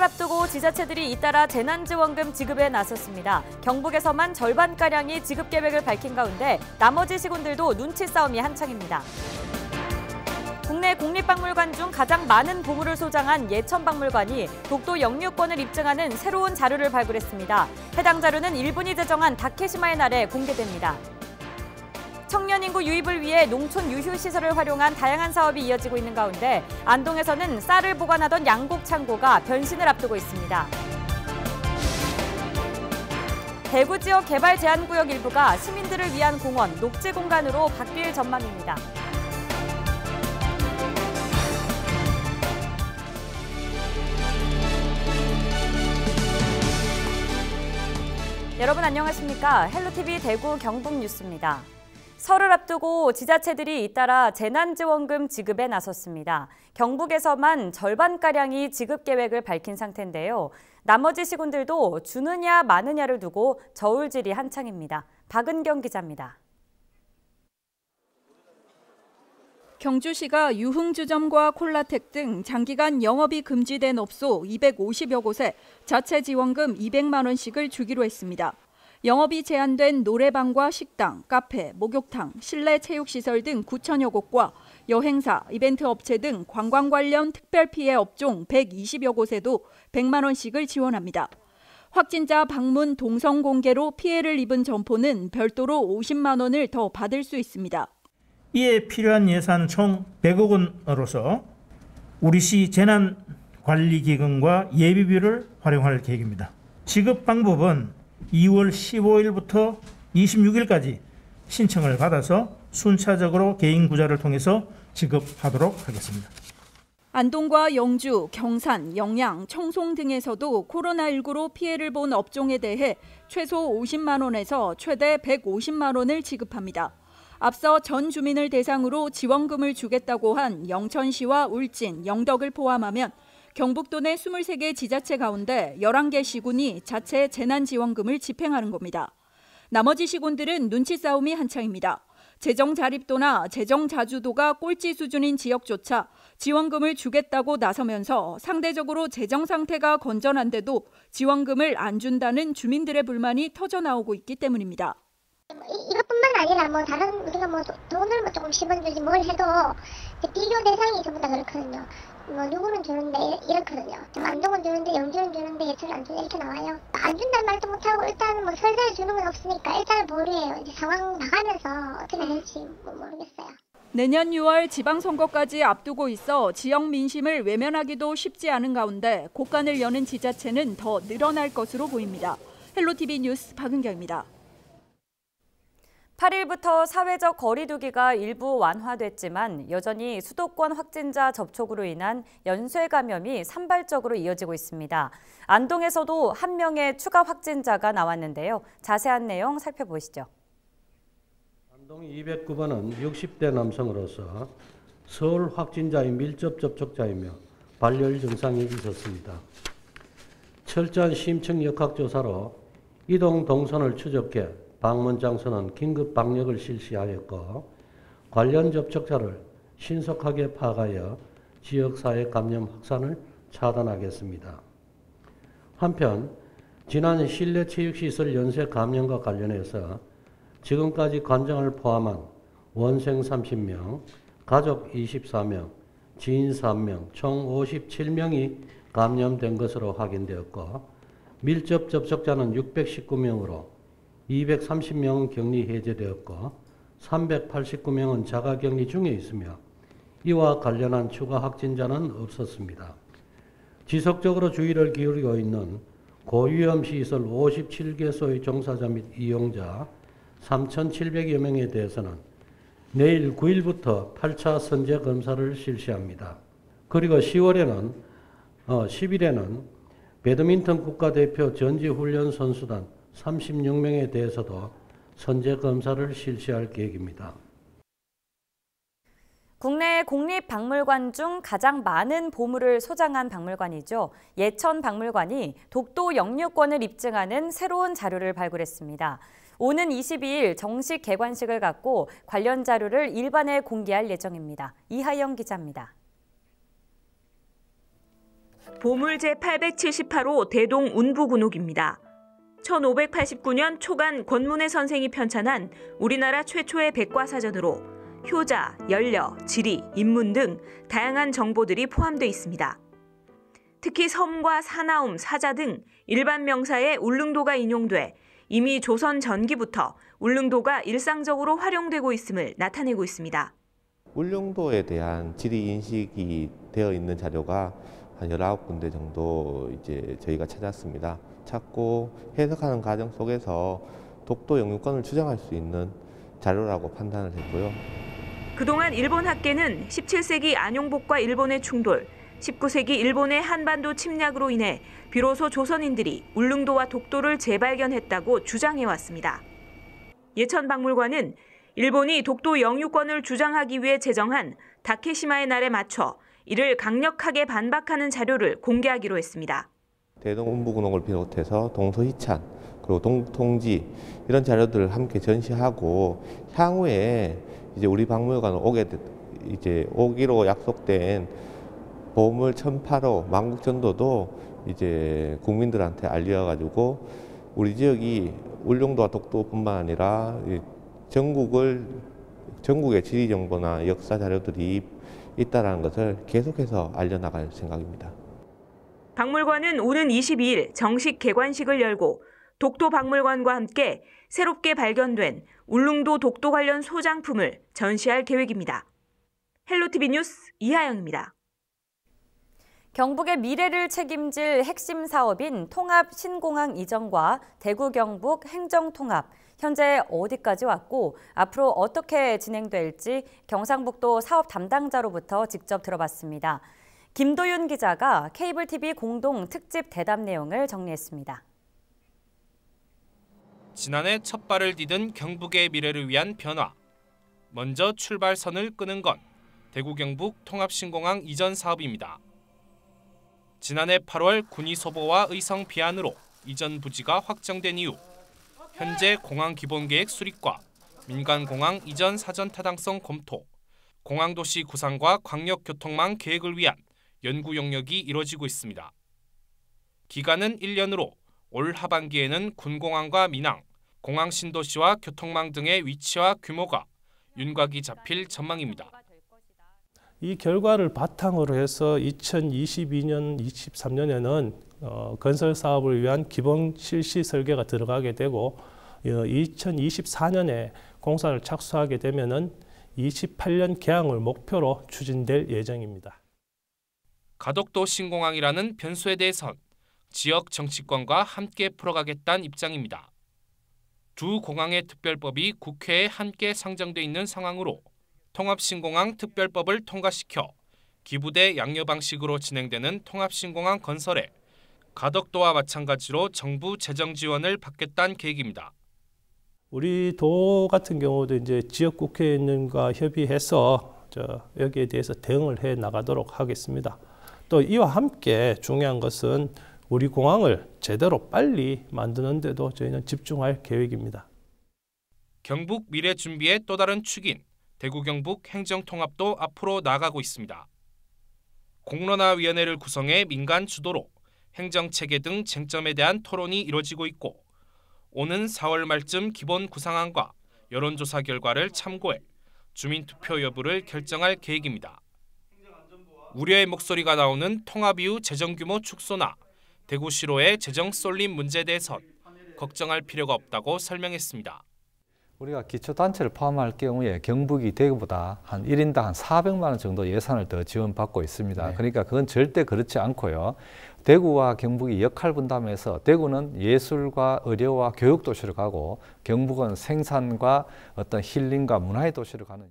설을 앞두고 지자체들이 잇따라 재난지원금 지급에 나섰습니다. 경북에서만 절반가량이 지급 계획을 밝힌 가운데 나머지 시군들도 눈치 싸움이 한창입니다. 국내 국립박물관 중 가장 많은 보물을 소장한 예천박물관이 독도 영유권을 입증하는 새로운 자료를 발굴했습니다. 해당 자료는 일본이 제정한 다케시마의 날에 공개됩니다. 청년 인구 유입을 위해 농촌 유휴시설을 활용한 다양한 사업이 이어지고 있는 가운데 안동에서는 쌀을 보관하던 양곡 창고가 변신을 앞두고 있습니다. 대구 지역 개발 제한구역 일부가 시민들을 위한 공원, 녹지 공간으로 바뀔 전망입니다. 여러분 안녕하십니까? 헬로티비 대구 경북 뉴스입니다. 설을 앞두고 지자체들이 잇따라 재난지원금 지급에 나섰습니다. 경북에서만 절반가량이 지급 계획을 밝힌 상태인데요. 나머지 시군들도 주느냐 마느냐를 두고 저울질이 한창입니다. 박은경 기자입니다. 경주시가 유흥주점과 콜라텍 등 장기간 영업이 금지된 업소 250여 곳에 자체 지원금 200만 원씩을 주기로 했습니다. 영업이 제한된 노래방과 식당, 카페, 목욕탕, 실내 체육시설 등 9천여 곳과 여행사, 이벤트 업체 등 관광 관련 특별피해 업종 120여 곳에도 100만 원씩을 지원합니다. 확진자 방문 동선 공개로 피해를 입은 점포는 별도로 50만 원을 더 받을 수 있습니다. 이에 필요한 예산 총 100억 원으로서 우리시 재난관리기금과 예비비를 활용할 계획입니다. 지급 방법은 2월 15일부터 26일까지 신청을 받아서 순차적으로 개인 구좌를 통해서 지급하도록 하겠습니다. 안동과 영주, 경산, 영양, 청송 등에서도 코로나19로 피해를 본 업종에 대해 최소 50만 원에서 최대 150만 원을 지급합니다. 앞서 전 주민을 대상으로 지원금을 주겠다고 한 영천시와 울진, 영덕을 포함하면 경북도 내 23개 지자체 가운데 11개 시군이 자체 재난지원금을 집행하는 겁니다. 나머지 시군들은 눈치 싸움이 한창입니다. 재정 자립도나 재정 자주도가 꼴찌 수준인 지역조차 지원금을 주겠다고 나서면서 상대적으로 재정 상태가 건전한데도 지원금을 안 준다는 주민들의 불만이 터져나오고 있기 때문입니다. 이것뿐만 아니라 다른 우리가 돈을 조금 씹어주지 뭘 해도 비교 대상이 전부 다 그렇거든요. 누구는 주는데 이렇거든요. 안동은 주는데 영주는 주는데 예천은 안 주는데 이렇게 나와요. 안 준다는 말도 못하고 일단 설사에 주는 건 없으니까 일단 보류해요. 이제 상황 봐가면서 어떻게 될지 모르겠어요. 내년 6월 지방선거까지 앞두고 있어 지역 민심을 외면하기도 쉽지 않은 가운데 곡간을 여는 지자체는 더 늘어날 것으로 보입니다. 헬로티비 뉴스 박은경입니다. 8일부터 사회적 거리 두기가 일부 완화됐지만 여전히 수도권 확진자 접촉으로 인한 연쇄 감염이 산발적으로 이어지고 있습니다. 안동에서도 한 명의 추가 확진자가 나왔는데요. 자세한 내용 살펴보시죠. 안동 209번은 60대 남성으로서 서울 확진자의 밀접 접촉자이며 발열 증상이 있었습니다. 철저한 심층 역학조사로 이동 동선을 추적해 방문 장소는 긴급 방역을 실시하였고 관련 접촉자를 신속하게 파악하여 지역사회 감염 확산을 차단하겠습니다. 한편 지난 실내 체육시설 연쇄 감염과 관련해서 지금까지 관장을 포함한 원생 30명, 가족 24명, 지인 3명, 총 57명이 감염된 것으로 확인되었고 밀접 접촉자는 619명으로 230명은 격리 해제되었고 389명은 자가격리 중에 있으며 이와 관련한 추가 확진자는 없었습니다. 지속적으로 주의를 기울이고 있는 고위험 시설 57개소의 종사자 및 이용자 3,700여 명에 대해서는 내일 9일부터 8차 선제 검사를 실시합니다. 그리고 10일에는 배드민턴 국가대표 전지훈련 선수단 36명에 대해서도 선제 검사를 실시할 계획입니다. 국내 국립박물관 중 가장 많은 보물을 소장한 박물관이죠. 예천박물관이 독도 영유권을 입증하는 새로운 자료를 발굴했습니다. 오는 22일 정식 개관식을 갖고 관련 자료를 일반에 공개할 예정입니다. 이하영 기자입니다. 보물 제878호 대동 운부군옥입니다. 1589년 초간 권문회 선생이 편찬한 우리나라 최초의 백과사전으로 효자, 연려, 지리, 인문 등 다양한 정보들이 포함되어 있습니다. 특히 섬과 사나움, 사자 등 일반 명사에 울릉도가 인용돼 이미 조선 전기부터 울릉도가 일상적으로 활용되고 있음을 나타내고 있습니다. 울릉도에 대한 지리 인식이 되어 있는 자료가 한 19군데 정도 이제 저희가 찾았습니다. 찾고 해석하는 과정 속에서 독도 영유권을 주장할 수 있는 자료라고 판단을 했고요. 그동안 일본 학계는 17세기 안용복과 일본의 충돌, 19세기 일본의 한반도 침략으로 인해 비로소 조선인들이 울릉도와 독도를 재발견했다고 주장해왔습니다. 예천박물관은 일본이 독도 영유권을 주장하기 위해 제정한 다케시마의 날에 맞춰 이를 강력하게 반박하는 자료를 공개하기로 했습니다. 대동운부군옥을 비롯해서 동서희찬 그리고 동통지 이런 자료들을 함께 전시하고 향후에 이제 우리 박물관 오기로 약속된 보물 1008호 만국전도도 이제 국민들한테 알려가지고 우리 지역이 울릉도와 독도뿐만 아니라 전국의 지리 정보나 역사 자료들이 있다는 것을 계속해서 알려나갈 생각입니다. 박물관은 오는 22일 정식 개관식을 열고 독도 박물관과 함께 새롭게 발견된 울릉도 독도 관련 소장품을 전시할 계획입니다. 헬로티비 뉴스 이하영입니다. 경북의 미래를 책임질 핵심 사업인 통합 신공항 이전과 대구 경북 행정통합, 현재 어디까지 왔고 앞으로 어떻게 진행될지 경상북도 사업 담당자로부터 직접 들어봤습니다. 김도윤 기자가 케이블 TV 공동 특집 대담 내용을 정리했습니다. 지난해 첫 발을 디딘 경북의 미래를 위한 변화. 먼저 출발선을 끄는 건 대구 경북 통합신공항 이전 사업입니다. 지난해 8월 군의소보와 의성 비안으로 이전 부지가 확정된 이후 현재 공항 기본계획 수립과 민간공항 이전 사전 타당성 검토, 공항도시 구상과 광역교통망 계획을 위한 연구 용역이 이뤄지고 있습니다. 기간은 1년으로 올 하반기에는 군공항과 민항, 공항 신도시와 교통망 등의 위치와 규모가 윤곽이 잡힐 전망입니다. 이 결과를 바탕으로 해서 2022년, 23년에는 건설 사업을 위한 기본 실시 설계가 들어가게 되고 2024년에 공사를 착수하게 되면은 28년 개항을 목표로 추진될 예정입니다. 가덕도 신공항이라는 변수에 대해선 지역 정치권과 함께 풀어가겠다는 입장입니다. 두 공항의 특별법이 국회에 함께 상정돼 있는 상황으로 통합신공항 특별법을 통과시켜 기부대 양려 방식으로 진행되는 통합신공항 건설에 가덕도와 마찬가지로 정부 재정 지원을 받겠다는 계획입니다. 우리 도 같은 경우도 이제 지역 국회의원과 협의해서 여기에 대해서 대응을 해 나가도록 하겠습니다. 또 이와 함께 중요한 것은 우리 공항을 제대로 빨리 만드는 데도 저희는 집중할 계획입니다. 경북 미래 준비의 또 다른 축인 대구 경북 행정통합도 앞으로 나아가고 있습니다. 공론화위원회를 구성해 민간 주도로 행정체계 등 쟁점에 대한 토론이 이뤄지고 있고 오는 4월 말쯤 기본 구상안과 여론조사 결과를 참고해 주민투표 여부를 결정할 계획입니다. 우려의 목소리가 나오는 통합 이후 재정규모 축소나 대구시로의 재정 쏠림 문제에 대해선 걱정할 필요가 없다고 설명했습니다. 우리가 기초단체를 포함할 경우에 경북이 대구보다 한 1인당 한 400만 원 정도 예산을 더 지원받고 있습니다. 네. 그러니까 그건 절대 그렇지 않고요. 대구와 경북이 역할 분담해서 대구는 예술과 의료와 교육 도시로 가고 경북은 생산과 어떤 힐링과 문화의 도시로 가는.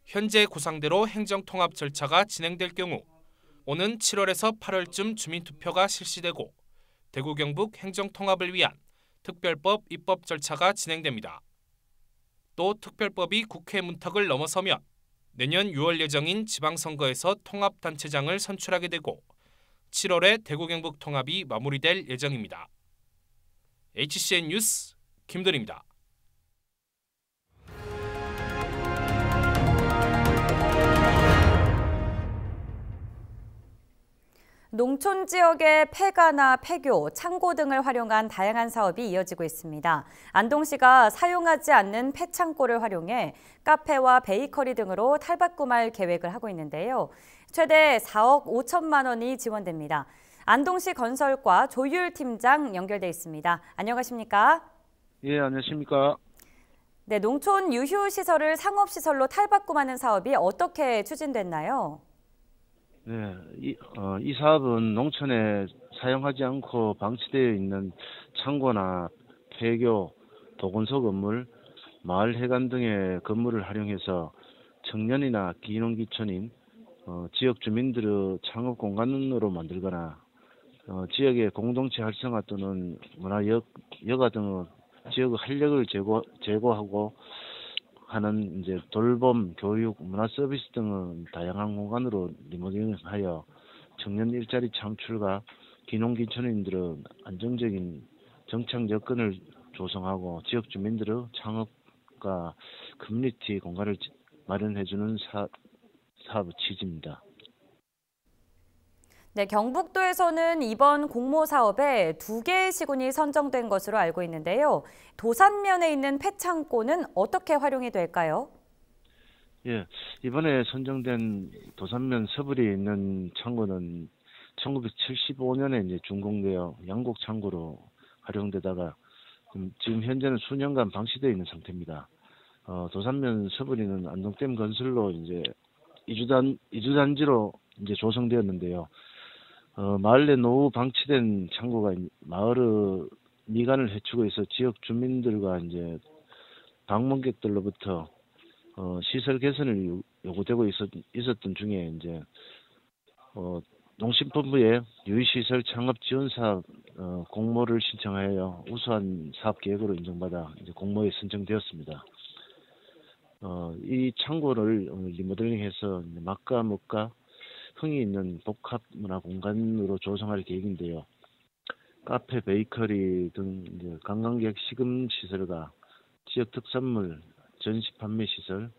현재 구상대로 행정통합 절차가 진행될 경우 오는 7월에서 8월쯤 주민투표가 실시되고 대구 경북 행정통합을 위한 특별법 입법 절차가 진행됩니다. 또 특별법이 국회 문턱을 넘어서면 내년 6월 예정인 지방선거에서 통합단체장을 선출하게 되고 7월에 대구 경북 통합이 마무리될 예정입니다. HCN 뉴스 김도리입니다. 농촌 지역의 폐가나 폐교, 창고 등을 활용한 다양한 사업이 이어지고 있습니다. 안동시가 사용하지 않는 폐창고를 활용해 카페와 베이커리 등으로 탈바꿈할 계획을 하고 있는데요. 최대 4억 5천만 원이 지원됩니다. 안동시 건설과 조율 팀장 연결돼 있습니다. 안녕하십니까? 예, 안녕하십니까? 네, 농촌 유휴시설을 상업시설로 탈바꿈하는 사업이 어떻게 추진됐나요? 네, 이 사업은 농촌에 사용하지 않고 방치되어 있는 창고나 폐교, 보건소 건물, 마을 회관 등의 건물을 활용해서 청년이나 기농기촌인 지역 주민들의 창업 공간으로 만들거나 지역의 공동체 활성화 또는 문화 여가 등의 지역의 활력을 제고하고 하는 이제 돌봄, 교육, 문화 서비스 등의 다양한 공간으로 리모델링하여 청년 일자리 창출과 기농기촌인들의 안정적인 정착 여건을 조성하고 지역 주민들의 창업과 커뮤니티 공간을 마련해주는 사업 취지입니다. 네, 경북도에서는 이번 공모 사업에 2개의 시군이 선정된 것으로 알고 있는데요. 도산면에 있는 폐창고는 어떻게 활용이 될까요? 예, 이번에 선정된 도산면 서불에 있는 창고는 1975년에 이제 준공되어 양곡 창고로 활용되다가 지금 현재는 수년간 방치되어 있는 상태입니다. 도산면 서불이는 안동댐 건설로 이제 이주단지로 이제 조성되었는데요. 마을 내 노후 방치된 창고가 마을의 미관을 해치고 있어 지역 주민들과 이제 방문객들로부터 시설 개선을 요구되고 있었던 중에 이제 농심본부에 유휴시설 창업 지원 사업 공모를 신청하여 우수한 사업 계획으로 인정받아 이제 공모에 선정되었습니다. 이 창고를 리모델링해서 맛과 먹과 흥이 있는 복합 문화 공간으로 조성할 계획인데요. 카페, 베이커리 등 이제 관광객 시금 시설과 지역 특산물 전시 판매 시설,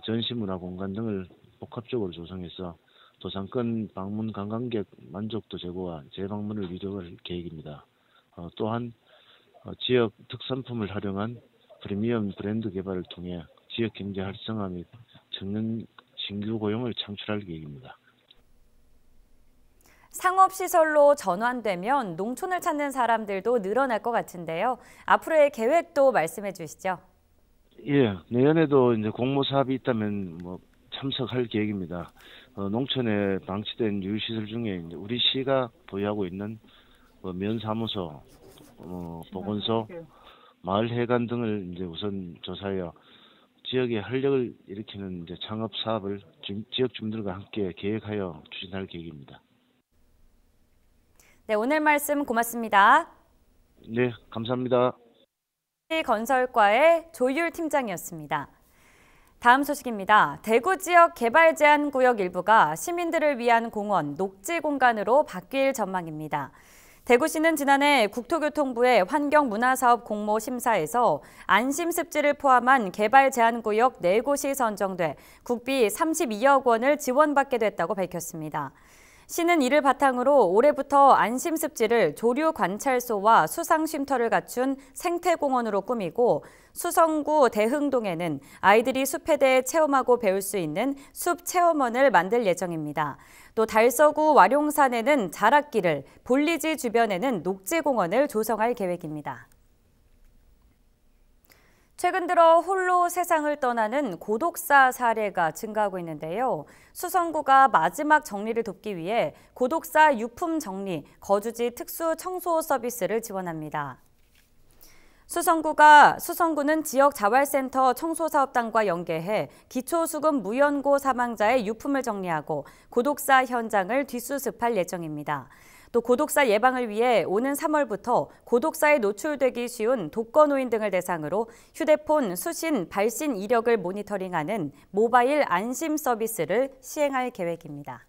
전시 문화 공간 등을 복합적으로 조성해서 도산권 방문 관광객 만족도 제고와 재방문을 유도할 계획입니다. 또한 지역 특산품을 활용한 프리미엄 브랜드 개발을 통해 지역 경제 활성화 및 청년 신규 고용을 창출할 계획입니다. 상업시설로 전환되면 농촌을 찾는 사람들도 늘어날 것 같은데요. 앞으로의 계획도 말씀해 주시죠. 예, 내년에도 이제 공모 사업이 있다면 참석할 계획입니다. 농촌에 방치된 유휴시설 중에 이제 우리 시가 보유하고 있는 면사무소, 보건소, 마을 회관 등을 이제 우선 조사하여 지역의 활력을 일으키는 이제 창업 사업을 지역 주민들과 함께 계획하여 추진할 계획입니다. 네, 오늘 말씀 고맙습니다. 네, 감사합니다. 건설과의 조율 팀장이었습니다. 다음 소식입니다. 대구 지역 개발 제한 구역 일부가 시민들을 위한 공원, 녹지 공간으로 바뀔 전망입니다. 대구시는 지난해 국토교통부의 환경문화사업 공모 심사에서 안심습지를 포함한 개발 제한 구역 4곳이 선정돼 국비 32억 원을 지원받게 됐다고 밝혔습니다. 시는 이를 바탕으로 올해부터 안심습지를 조류관찰소와 수상쉼터를 갖춘 생태공원으로 꾸미고 수성구 대흥동에는 아이들이 숲에 대해 체험하고 배울 수 있는 숲체험원을 만들 예정입니다. 또 달서구 와룡산에는 자락길을, 볼리지 주변에는 녹지공원을 조성할 계획입니다. 최근 들어 홀로 세상을 떠나는 고독사 사례가 증가하고 있는데요. 수성구가 마지막 정리를 돕기 위해 고독사 유품 정리, 거주지 특수 청소 서비스를 지원합니다. 수성구는 지역 자활센터 청소사업단과 연계해 기초수급 무연고 사망자의 유품을 정리하고 고독사 현장을 뒷수습할 예정입니다. 또 고독사 예방을 위해 오는 3월부터 고독사에 노출되기 쉬운 독거노인 등을 대상으로 휴대폰 수신, 발신 이력을 모니터링하는 모바일 안심 서비스를 시행할 계획입니다.